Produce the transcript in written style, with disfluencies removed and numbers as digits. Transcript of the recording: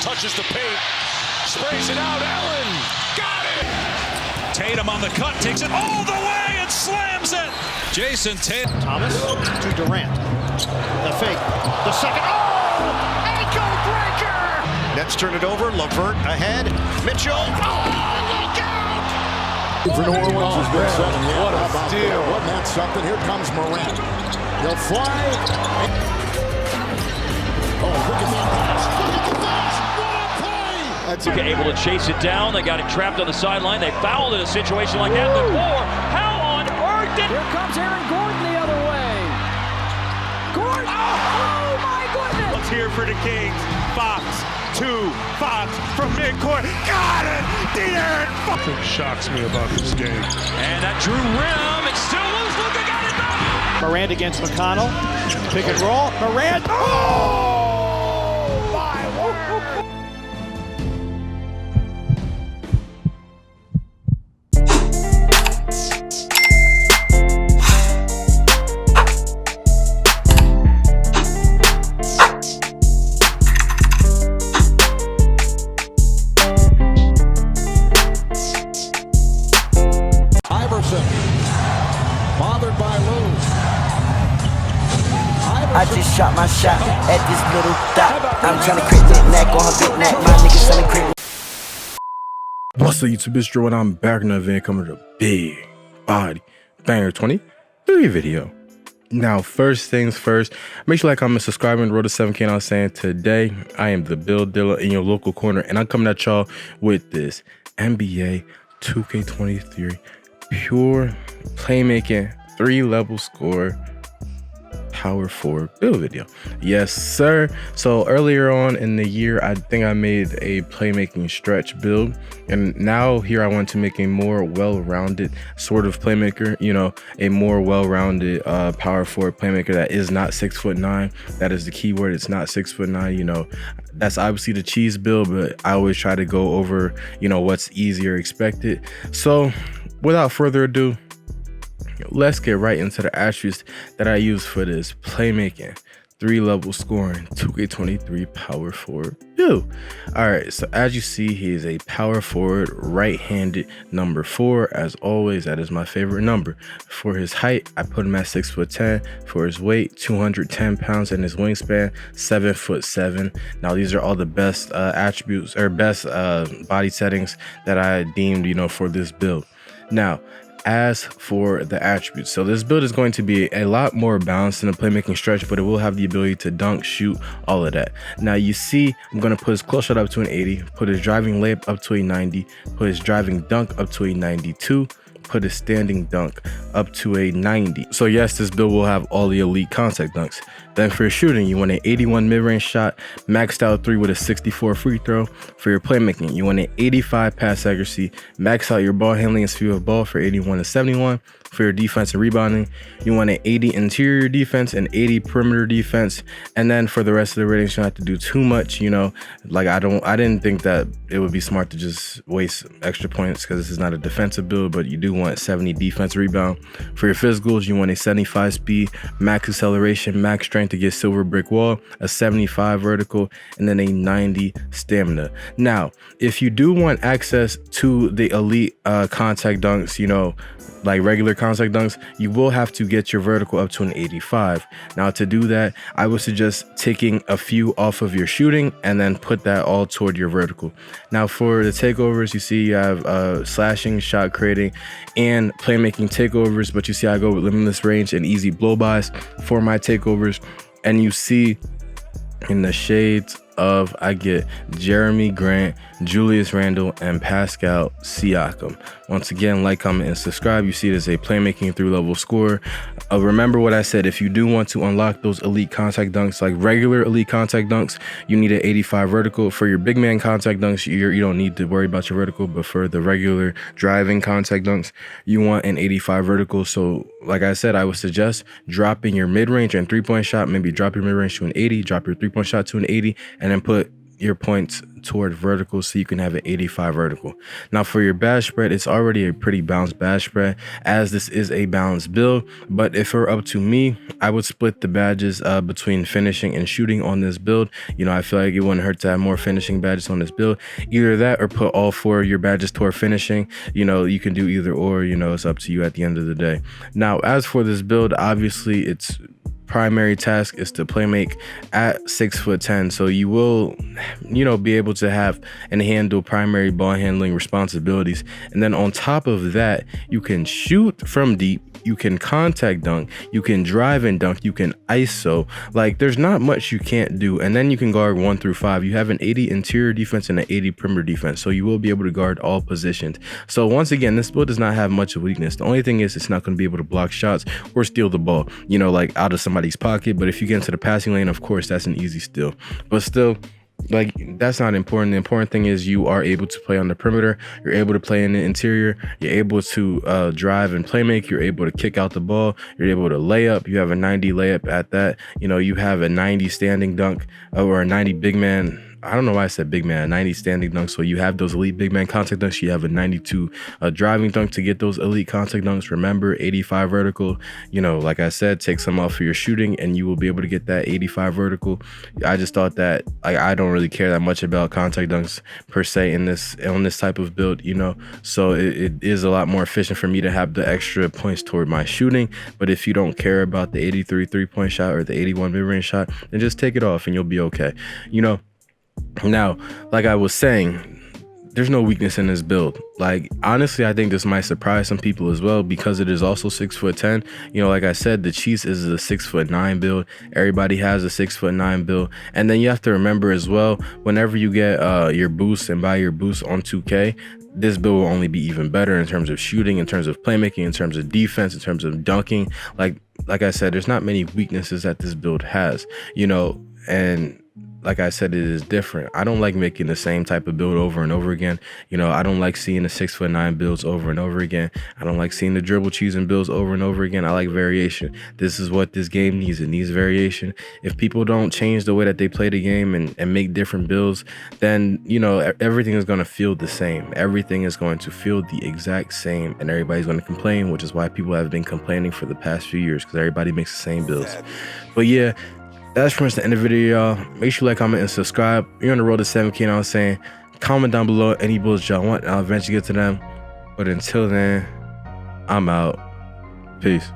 touches the paint, sprays it out. Allen got it. Tatum on the cut, takes it all the way and slams it. Jason Tatum. Thomas to Durant. The fake. The second. Oh! Ankle breaker! Nets turn it over. LeVert ahead. Mitchell. Oh, look out! For New Orleans has been setting. Yeah, what a steal. Wasn't that something? Here comes Morant. He'll fly. Oh, look at that pass. Look at the pass. What a play! That's able to chase it down. They got him trapped on the sideline. They fouled in a situation like that before. How on earth did... Here comes Aaron Gordon the other way. Gordon! Oh my goodness! Let's hear for the Kings. Fox, 2, Fox from midcourt. Got it! De'Aaron Fox. What shocks me about this game. And that drew rim. It's still loose. Luka got it back! Morant against McConnell. Pick and roll. Morant. Oh my word! Bothered by Lou. I just shot my shot at this little dot. I'm trying to crit that neck on her big neck. My niggas selling crit. What's up, YouTube? It's Drew, and I'm back in the event coming to a big body banger 23 video. Now, first things first, make sure you like, comment, subscribe, and roll to 7K. And I was saying today, I am the build dealer in your local corner, and I'm coming at y'all with this NBA 2K23 pure playmaking 3-level score power forward build video. Yes sir. So earlier on in the year, I think I made a playmaking stretch build, and now here I want to make a more well-rounded sort of playmaker, you know, a more well-rounded power forward playmaker that is not 6'9". That is the key word. It's not 6'9". You know, that's obviously the cheese build, but I always try to go over, you know, what's easier expected. So without further ado, let's get right into the attributes that I use for this playmaking 3-level scoring 2K23 power forward build. All right, so as you see, he is a power forward, right-handed, number 4. As always, that is my favorite number. For his height, I put him at 6'10". For his weight, 210 pounds, and his wingspan, 7'7". Now, these are all the best attributes or best body settings that I deemed, you know, for this build. Now, as for the attributes, so this build is going to be a lot more balanced in the playmaking stretch, but it will have the ability to dunk, shoot, all of that. Now you see, I'm going to put his close shot up to an 80, put his driving layup up to a 90, put his driving dunk up to a 92, put his standing dunk up to a 90. So yes, this build will have all the elite contact dunks. Then for your shooting, you want an 81 mid-range shot, maxed out 3 with a 64 free throw. For your playmaking, you want an 85 pass accuracy, max out your ball handling and speed of ball for 81 to 71. For your defense and rebounding, you want an 80 interior defense and 80 perimeter defense. And then for the rest of the ratings, you don't have to do too much, you know. Like I didn't think that it would be smart to just waste extra points because this is not a defensive build, but you do want 70 defense rebound. For your physicals, you want a 75 speed, max acceleration, max strength to get silver brick wall, a 75 vertical, and then a 90 stamina. Now, if you do want access to the elite contact dunks, you know, like regular contact dunks, you will have to get your vertical up to an 85. Now to do that, I would suggest taking a few off of your shooting and then put that all toward your vertical. Now for the takeovers, you see you have slashing, shot creating, and playmaking takeovers, but you see I go with limitless range and easy blow-bys for my takeovers. And you see in the shades of, I get Jeremy Grant, Julius Randle, and Pascal Siakam. Once again, like, comment, and subscribe. You see it as a playmaking 3-level score. Remember what I said, if you do want to unlock those elite contact dunks, like regular elite contact dunks, you need an 85 vertical. For your big man contact dunks, you don't need to worry about your vertical, but for the regular driving contact dunks, you want an 85 vertical. So like I said, I would suggest dropping your mid-range and 3-point shot, maybe drop your mid-range to an 80, drop your 3-point shot to an 80, and then put your points toward vertical so you can have an 85 vertical. Now for your badge spread, it's already a pretty balanced badge spread, as this is a balanced build. But if it were up to me, I would split the badges between finishing and shooting on this build. You know, I feel like it wouldn't hurt to have more finishing badges on this build. Either that or put all 4 of your badges toward finishing. You know, you can do either or, you know, it's up to you at the end of the day. Now as for this build, obviously its primary task is to play make at 6'10", so you will, you know, be able to have and handle primary ball handling responsibilities. And then on top of that, you can shoot from deep, you can contact dunk, you can drive and dunk, you can ISO. Like, there's not much you can't do. And then you can guard 1 through 5. You have an 80 interior defense and an 80 perimeter defense, so you will be able to guard all positions. So once again, this build does not have much of a weakness. The only thing is it's not going to be able to block shots or steal the ball, you know, like out of somebody's pocket. But if you get into the passing lane, of course, that's an easy steal. But still, like, that's not important. The important thing is you are able to play on the perimeter, you're able to play in the interior, you're able to drive and play make, you're able to kick out the ball, you're able to lay up, you have a 90 layup at that, you know, you have a 90 standing dunk or a 90 big man. I don't know why I said big man, 90 standing dunks. So you have those elite big man contact dunks. You have a 92 driving dunk to get those elite contact dunks. Remember, 85 vertical, you know, like I said, take some off for your shooting and you will be able to get that 85 vertical. I just thought that, like, I don't really care that much about contact dunks per se on this type of build, you know, so it is a lot more efficient for me to have the extra points toward my shooting. But if you don't care about the 83 3-point shot or the 81 mid-range shot, then just take it off and you'll be okay, you know. Now, like I was saying, there's no weakness in this build. Like, honestly, I think this might surprise some people as well, because it is also 6'10". You know, like I said, the Chiefs is a 6'9" build. Everybody has a 6'9" build. And then you have to remember as well, whenever you get your boost and buy your boost on 2K, this build will only be even better in terms of shooting, in terms of playmaking, in terms of defense, in terms of dunking. Like I said, there's not many weaknesses that this build has, you know. And like I said, it is different. I don't like making the same type of build over and over again. You know, I don't like seeing the 6'9" builds over and over again. I don't like seeing the dribble cheesing builds over and over again. I like variation. This is what this game needs. It needs variation. If people don't change the way that they play the game and make different builds, then, you know, everything is going to feel the same. Everything is going to feel the exact same, and everybody's going to complain, which is why people have been complaining for the past few years, because everybody makes the same builds. But yeah, that's pretty much the end of the video, y'all. Make sure you like, comment, and subscribe. You're on the road to 7K, and I was saying, comment down below any builds y'all want, and I'll eventually get to them. But until then, I'm out. Peace.